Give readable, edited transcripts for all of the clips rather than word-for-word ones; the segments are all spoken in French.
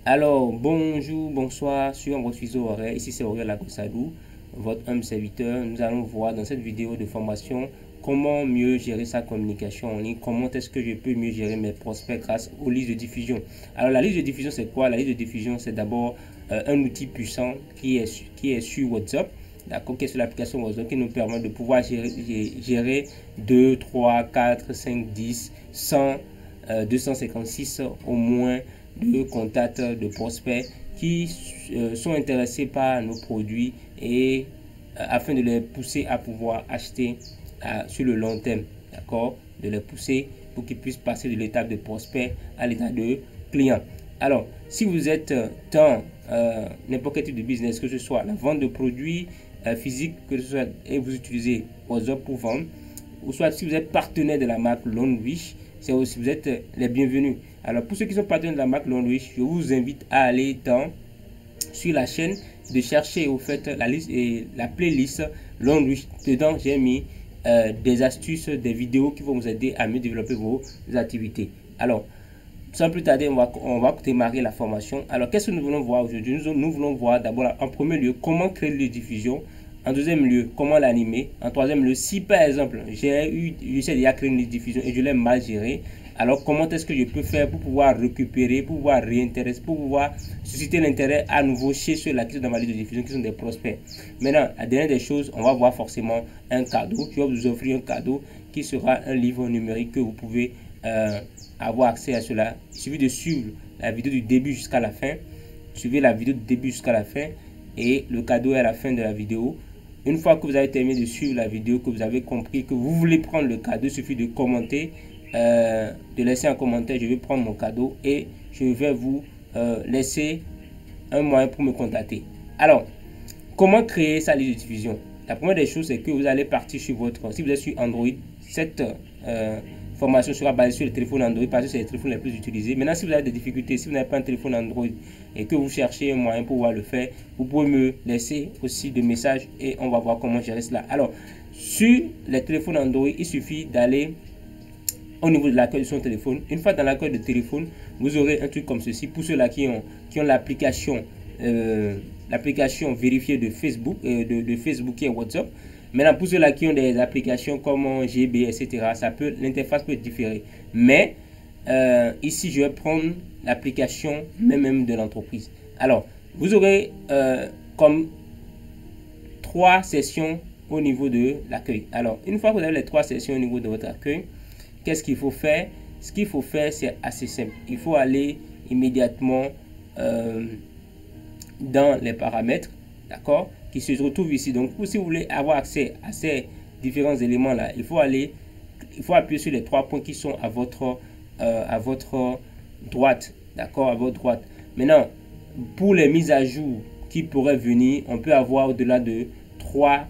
Alors, bonjour, bonsoir sur votre fuseau horaire. Ici, c'est Aurélien Lagossadou, votre humble serviteur. Nous allons voir dans cette vidéo de formation comment mieux gérer sa communication en ligne. Comment est-ce que je peux mieux gérer mes prospects grâce aux listes de diffusion. Alors, la liste de diffusion, c'est quoi? La liste de diffusion, c'est d'abord un outil puissant qui est sur WhatsApp. D'accord, qui est sur l'application WhatsApp, qui nous permet de pouvoir gérer 2, 3, 4, 5, 10, 100, 256 au moins de contacts, de prospects qui sont intéressés par nos produits et afin de les pousser à pouvoir acheter sur le long terme, d'accord, de les pousser pour qu'ils puissent passer de l'étape de prospect à l'étape de client. Alors, si vous êtes dans n'importe quel type de business, que ce soit la vente de produits physiques, que ce soit et vous utilisez WhatsApp pour vendre, ou soit si vous êtes partenaire de la marque Lonwish, c'est aussi vous êtes les bienvenus. Alors pour ceux qui sont partenaires de la marque Lonwish, je vous invite à aller sur la chaîne, de chercher au fait la liste et la playlist Lonwish. Dedans j'ai mis des astuces, des vidéos qui vont vous aider à mieux développer vos activités. Alors sans plus tarder, on va démarrer la formation. Alors qu'est-ce que nous voulons voir aujourd'hui? Nous voulons voir d'abord en premier lieu comment créer les diffusions. En deuxième lieu, comment l'animer. En troisième lieu, si par exemple, j'essaie déjà créer une diffusion et je l'ai mal géré, alors comment est-ce que je peux faire pour pouvoir récupérer, pour pouvoir réintéresser, pour pouvoir susciter l'intérêt à nouveau chez ceux-là qui sont dans ma liste de diffusion, qui sont des prospects. Maintenant, la dernière des choses, on va voir forcément un cadeau. Je vais vous offrir un cadeau qui sera un livre numérique que vous pouvez avoir accès à cela. Il suffit de suivre la vidéo du début jusqu'à la fin. Suivez la vidéo du début jusqu'à la fin et le cadeau est à la fin de la vidéo. Une fois que vous avez terminé de suivre la vidéo, que vous avez compris que vous voulez prendre le cadeau, il suffit de commenter, de laisser un commentaire, je vais prendre mon cadeau et je vais vous laisser un moyen pour me contacter. Alors, comment créer sa liste de diffusion? La première des choses, c'est que vous allez partir sur si vous êtes sur Android, cette formation sera basée sur le téléphone Android parce que c'est les téléphones les plus utilisés. Maintenant, si vous avez des difficultés, si vous n'avez pas un téléphone Android et que vous cherchez un moyen pour pouvoir le faire, vous pouvez me laisser aussi des messages et on va voir comment gérer cela. Alors, sur les téléphones Android, il suffit d'aller au niveau de l'accueil de son téléphone. Une fois dans l'accueil de téléphone, vous aurez un truc comme ceci. Pour ceux-là qui ont l'application vérifiée de Facebook, de Facebook et WhatsApp. Maintenant, pour ceux-là qui ont des applications comme GB, etc., l'interface peut différer. Mais ici, je vais prendre l'application même de l'entreprise. Alors, vous aurez comme 3 sessions au niveau de l'accueil. Alors, une fois que vous avez les 3 sessions au niveau de votre accueil, qu'est-ce qu'il faut faire? Ce qu'il faut faire, c'est assez simple. Il faut aller immédiatement dans les paramètres, d'accord, qui se retrouvent ici. Donc, si vous voulez avoir accès à ces différents éléments-là, il faut appuyer sur les 3 points qui sont à votre droite, d'accord, à votre droite. Maintenant, pour les mises à jour qui pourraient venir, on peut avoir au-delà de 3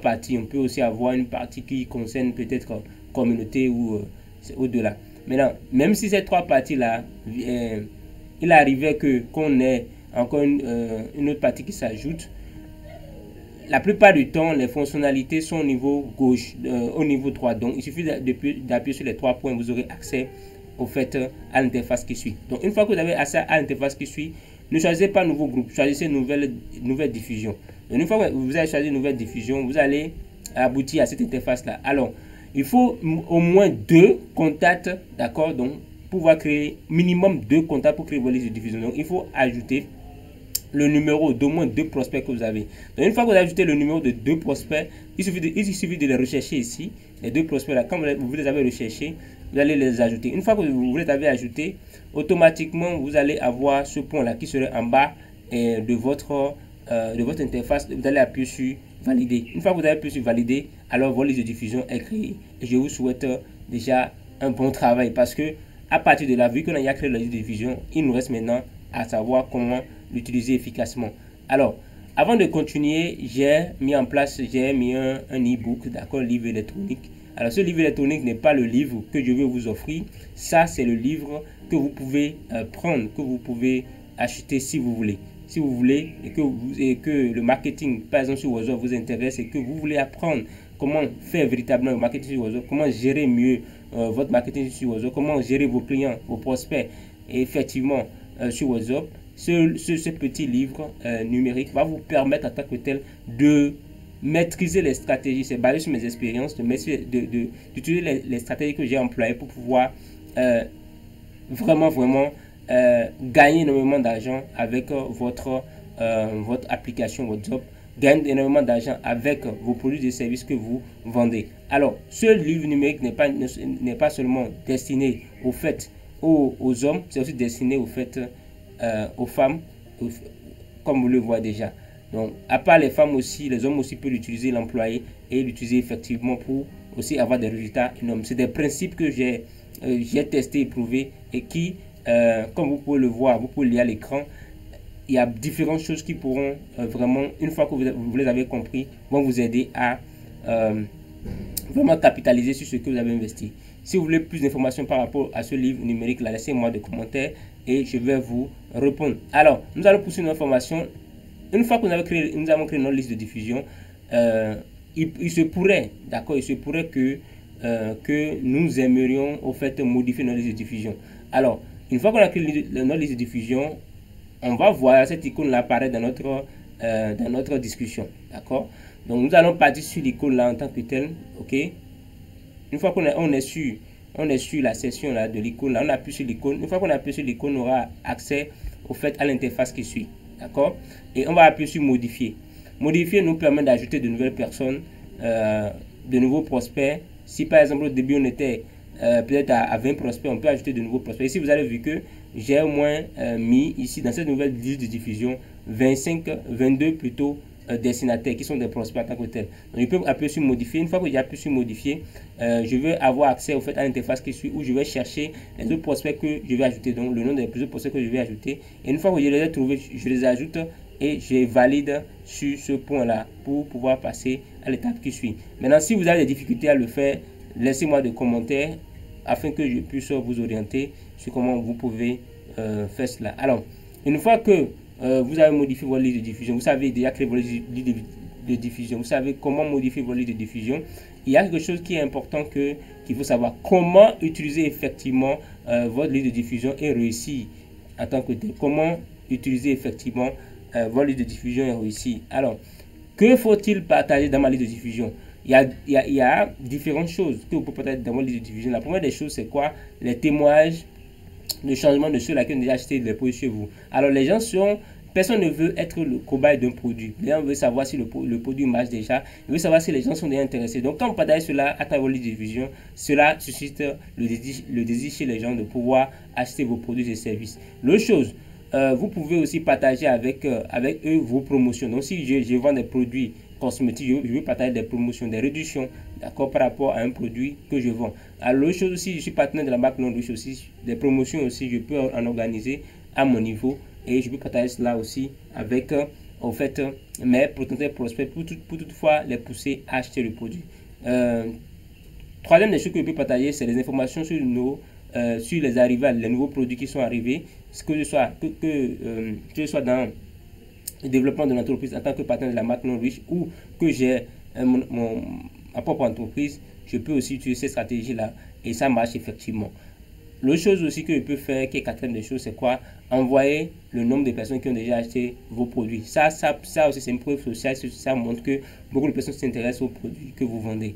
parties. On peut aussi avoir une partie qui concerne peut-être communauté ou c'est au-delà. Maintenant, même si ces 3 parties-là, il arrivait qu'on ait encore une autre partie qui s'ajoute, la plupart du temps, les fonctionnalités sont au niveau gauche, au niveau droit. Donc, il suffit d'appuyer sur les 3 points, vous aurez accès au fait à l'interface qui suit. Donc, une fois que vous avez accès à l'interface qui suit, ne choisissez pas nouveau groupe, choisissez nouvelle diffusion. Donc, une fois que vous avez choisi nouvelle diffusion, vous allez aboutir à cette interface-là. Alors, il faut au moins 2 contacts, d'accord, donc pour pouvoir créer minimum 2 contacts pour créer vos listes de diffusion. Donc, il faut ajouter le numéro d'au moins 2 prospects que vous avez. Donc, une fois que vous avez ajouté le numéro de 2 prospects, il suffit de les rechercher ici. Les 2 prospects là, quand vous les avez recherchés, vous allez les ajouter. Une fois que vous les avez ajoutés, automatiquement, vous allez avoir ce point là qui serait en bas de votre interface. Vous allez appuyer sur valider. Une fois que vous avez appuyé sur valider, alors votre liste de diffusion est créée. Et je vous souhaite déjà un bon travail parce que à partir de là, vu qu'on a créé la liste de diffusion, il nous reste maintenant à savoir comment l'utiliser efficacement. Alors, avant de continuer, j'ai mis un e-book, d'accord, livre électronique. Alors, ce livre électronique n'est pas le livre que je vais vous offrir. Ça, c'est le livre que vous pouvez prendre, que vous pouvez acheter si vous voulez. Si vous voulez et que le marketing, par exemple sur WhatsApp, vous intéresse et que vous voulez apprendre comment faire véritablement le marketing sur WhatsApp, comment gérer mieux votre marketing sur WhatsApp, comment gérer vos clients, vos prospects et effectivement sur WhatsApp, ce petit livre numérique va vous permettre en tant que tel de maîtriser les stratégies. C'est basé sur mes expériences, d'utiliser les stratégies que j'ai employées pour pouvoir vraiment gagner énormément d'argent avec votre application WhatsApp, gagner énormément d'argent avec vos produits et services que vous vendez. Alors, ce livre numérique n'est pas seulement destiné aux hommes, c'est aussi destiné aux femmes, comme vous le voyez déjà. Donc, à part les femmes aussi, les hommes aussi peuvent l'utiliser, l'employer et l'utiliser effectivement pour aussi avoir des résultats énormes. C'est des principes que j'ai testé, éprouvé et qui, comme vous pouvez le voir, vous pouvez lire à l'écran, il y a différentes choses qui pourront vraiment, une fois que vous les avez compris, vont vous aider à vraiment capitaliser sur ce que vous avez investi. Si vous voulez plus d'informations par rapport à ce livre numérique, laissez-moi des commentaires et je vais vous répondre. Alors, nous allons poursuivre notre formation. Une fois que nous avons créé notre liste de diffusion, il se pourrait, d'accord, il se pourrait que nous aimerions modifier notre liste de diffusion. Alors, une fois qu'on a créé notre liste de diffusion, on va voir cette icône là apparaître dans notre discussion, d'accord. Donc nous allons partir sur l'icône là en tant que tel, ok. Une fois qu'on est sur la section là de l'icône là, on appuie sur l'icône. Une fois qu'on appuie sur l'icône, on aura accès à l'interface qui suit, d'accord. Et on va appuyer sur modifier. Modifier nous permet d'ajouter de nouvelles personnes, de nouveaux prospects. Si par exemple au début on était peut-être à 20 prospects, on peut ajouter de nouveaux prospects. Ici vous avez vu que j'ai au moins mis ici dans cette nouvelle liste de diffusion 22 plutôt destinataires qui sont des prospects en tant que tel. Donc je peux appuyer sur modifier. Une fois que j'ai appuyé sur modifier, je vais avoir accès à l'interface qui suit où je vais chercher les autres prospects que je vais ajouter, donc le nom des autres prospects que je vais ajouter. Et une fois que je les ai trouvés, je les ajoute et je valide sur ce point là pour pouvoir passer à l'étape qui suit. Maintenant, si vous avez des difficultés à le faire, laissez-moi des commentaires afin que je puisse vous orienter sur comment vous pouvez faire cela. Alors, une fois que vous avez modifié votre liste de diffusion, vous savez déjà créer votre liste de diffusion, vous savez comment modifier votre liste de diffusion, il y a quelque chose qui est important qu'il faut savoir: comment utiliser effectivement votre liste de diffusion et réussir en tant que tel. Comment utiliser effectivement votre liste de diffusion et réussir. Alors, que faut-il partager dans ma liste de diffusion? Il y a différentes choses que vous pouvez partager dans votre liste de diffusion. La première des choses, c'est quoi? Les témoignages de changement de ceux qui ont déjà acheté des produits chez vous. Alors, les gens personne ne veut être le cobaye d'un produit. Les gens veulent savoir si le produit marche déjà. Ils veulent savoir si les gens sont déjà intéressés. Donc, quand vous partagez cela à travers votre liste de diffusion, cela suscite le désir chez les gens de pouvoir acheter vos produits et services. L'autre chose, vous pouvez aussi partager avec eux vos promotions. Donc, si je vends des produits cosmétiques, je veux partager des promotions, des réductions, d'accord, par rapport à un produit que je vends. Alors, l'autre chose aussi, je suis partenaire de la marque Longrich aussi, des promotions aussi, je peux en organiser à mon niveau et je peux partager cela aussi avec mes potentiels prospects pour toutefois les pousser à acheter le produit. Troisième des choses que je peux partager, c'est les informations sur sur les arrivées, les nouveaux produits qui sont arrivés, que je sois dans le développement de l'entreprise en tant que partenaire de la marque Longrich ou que j'ai ma propre entreprise, je peux aussi utiliser cette stratégie-là et ça marche effectivement. L'autre chose aussi que je peux faire, qui est quatrième des choses, c'est quoi? Envoyer le nombre de personnes qui ont déjà acheté vos produits. Ça aussi, c'est une preuve sociale. Ça montre que beaucoup de personnes s'intéressent aux produits que vous vendez.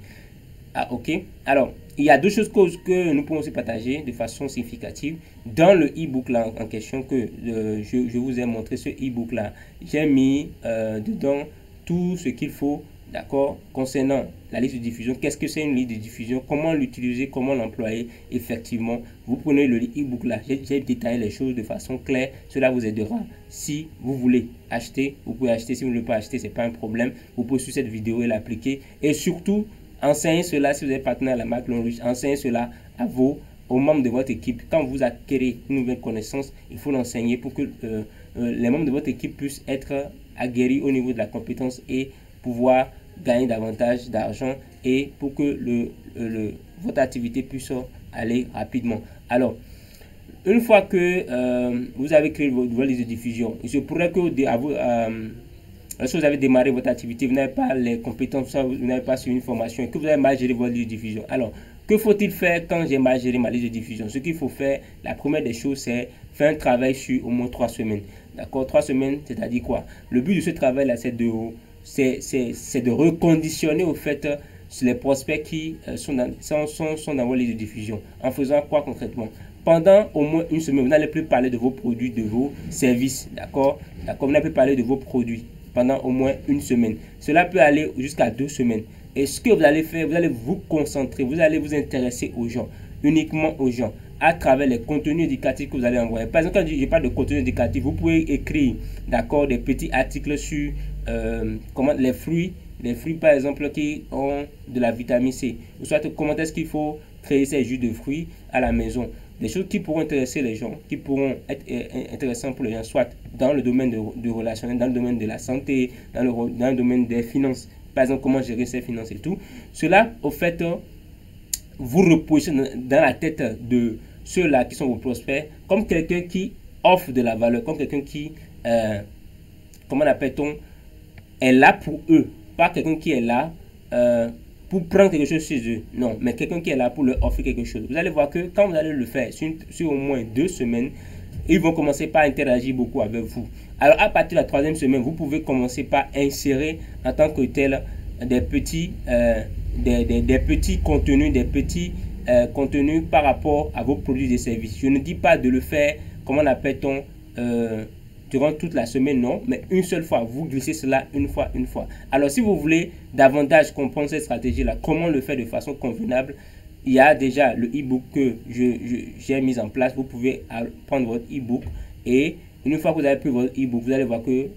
Ah, ok. Alors, il y a deux choses que nous pouvons aussi partager de façon significative. Dans le e-book là en question que je vous ai montré, ce e-book là, j'ai mis dedans tout ce qu'il faut, d'accord, concernant la liste de diffusion. Qu'est-ce que c'est une liste de diffusion? Comment l'utiliser? Comment l'employer effectivement? Vous prenez le e-book là, j'ai détaillé les choses de façon claire. Cela vous aidera. Si vous voulez acheter, vous pouvez acheter. Si vous ne voulez pas acheter, c'est pas un problème. Vous pouvez suivre cette vidéo et l'appliquer. Et surtout, enseignez cela si vous êtes partenaire à la marque Longrich. Enseignez cela aux membres de votre équipe. Quand vous acquérez une nouvelle connaissance, il faut l'enseigner pour que les membres de votre équipe puissent être aguerris au niveau de la compétence et pouvoir gagner davantage d'argent et pour que votre activité puisse aller rapidement. Alors, une fois que vous avez créé votre liste de diffusion, il se pourrait que lorsque vous avez démarré votre activité, vous n'avez pas les compétences, vous n'avez pas suivi une formation et que vous avez mal géré votre liste de diffusion. Alors, Que faut-il faire quand j'ai mal géré ma liste de diffusion? Ce qu'il faut faire, la première des choses, c'est faire un travail sur au moins 3 semaines. D'accord? 3 semaines, c'est-à-dire quoi? Le but de ce travail-là, c'est de reconditionner au fait sur les prospects qui sont dans vos listes de diffusion. En faisant quoi concrètement? Pendant au moins une semaine, vous n'allez plus parler de vos produits, de vos services. D'accord? Vous n'allez plus parler de vos produits pendant au moins une semaine. Cela peut aller jusqu'à 2 semaines. Et ce que vous allez faire, vous allez vous concentrer, vous allez vous intéresser aux gens, uniquement aux gens, à travers les contenus éducatifs que vous allez envoyer. Par exemple, quand je parle de contenu éducatif, vous pouvez écrire, d'accord, des petits articles sur comment les fruits par exemple qui ont de la vitamine C, ou soit comment est-ce qu'il faut créer ces jus de fruits à la maison. Des choses qui pourront intéresser les gens, qui pourront être intéressantes pour les gens, soit dans le domaine de relationnel, dans le domaine de la santé, dans le domaine des finances. Par exemple, comment gérer ses finances et tout. Cela, au fait, vous repositionnez dans la tête de ceux-là qui sont vos prospects comme quelqu'un qui offre de la valeur, comme quelqu'un qui, comment l'appelle-t-on, est là pour eux. Pas quelqu'un qui est là pour prendre quelque chose chez eux. Non, mais quelqu'un qui est là pour leur offrir quelque chose. Vous allez voir que quand vous allez le faire sur au moins 2 semaines, ils vont commencer par interagir beaucoup avec vous. Alors, à partir de la 3e semaine, vous pouvez commencer par insérer en tant que tel des petits contenus, contenus par rapport à vos produits et services. Je ne dis pas de le faire, comment l'appelle-t-on, durant toute la semaine, non, mais une seule fois. Vous glissez cela une fois. Alors, si vous voulez davantage comprendre cette stratégie-là, comment le faire de façon convenable, il y a déjà le e-book que j'ai mis en place. Vous pouvez prendre votre e-book et une fois que vous avez pris votre e-book, vous allez voir que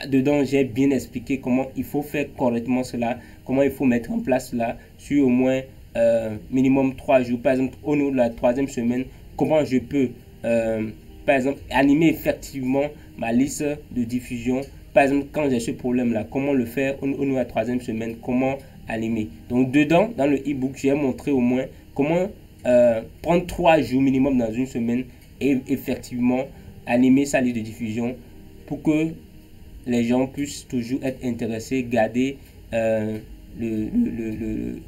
dedans, j'ai bien expliqué comment il faut faire correctement cela, comment il faut mettre en place cela sur au moins minimum 3 jours. Par exemple, au niveau de la 3e semaine, comment je peux, par exemple, animer effectivement ma liste de diffusion. Par exemple, quand j'ai ce problème-là, comment le faire au niveau de la 3e semaine, comment animer. Donc, dedans, dans le e-book, j'ai montré au moins comment prendre 3 jours minimum dans une semaine et effectivement animer sa liste de diffusion pour que les gens puissent toujours être intéressés, garder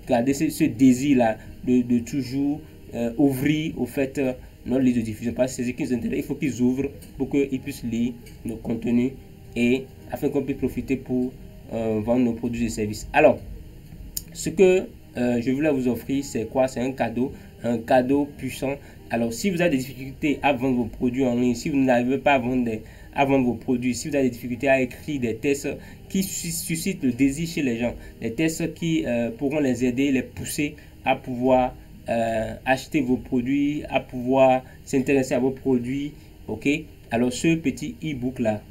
garder ce désir-là de toujours ouvrir au fait notre liste de diffusion. Parce que c'est ce qui nous intéresse. Il faut qu'ils ouvrent pour qu'ils puissent lire nos contenus et afin qu'on puisse profiter pour vendre nos produits et services. Alors, ce que je voulais vous offrir, c'est quoi? C'est un cadeau puissant. Alors, si vous avez des difficultés à vendre vos produits en ligne, si vous n'arrivez pas à vendre vos produits, si vous avez des difficultés à écrire des tests qui suscitent le désir chez les gens, des tests qui pourront les aider, les pousser à pouvoir acheter vos produits, à pouvoir s'intéresser à vos produits, ok? Alors, ce petit e-book là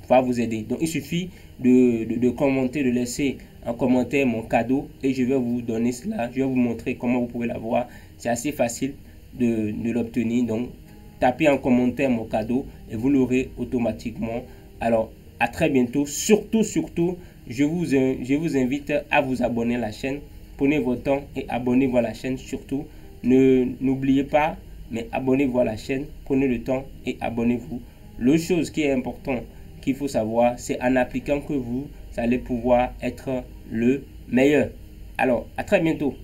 va vous aider. Donc, il suffit de commenter, de laisser en commentaire mon cadeau et je vais vous donner cela. Je vais vous montrer comment vous pouvez l'avoir. C'est assez facile de l'obtenir. Donc, tapez en commentaire mon cadeau et vous l'aurez automatiquement. Alors, à très bientôt. Surtout, je vous invite à vous abonner à la chaîne. Prenez votre temps et abonnez-vous à la chaîne. Surtout, n'oubliez pas, mais abonnez-vous à la chaîne. Prenez le temps et abonnez-vous. L'autre chose qui est importante qu'il faut savoir, c'est en appliquant que vous allez pouvoir être le meilleur. Alors, à très bientôt.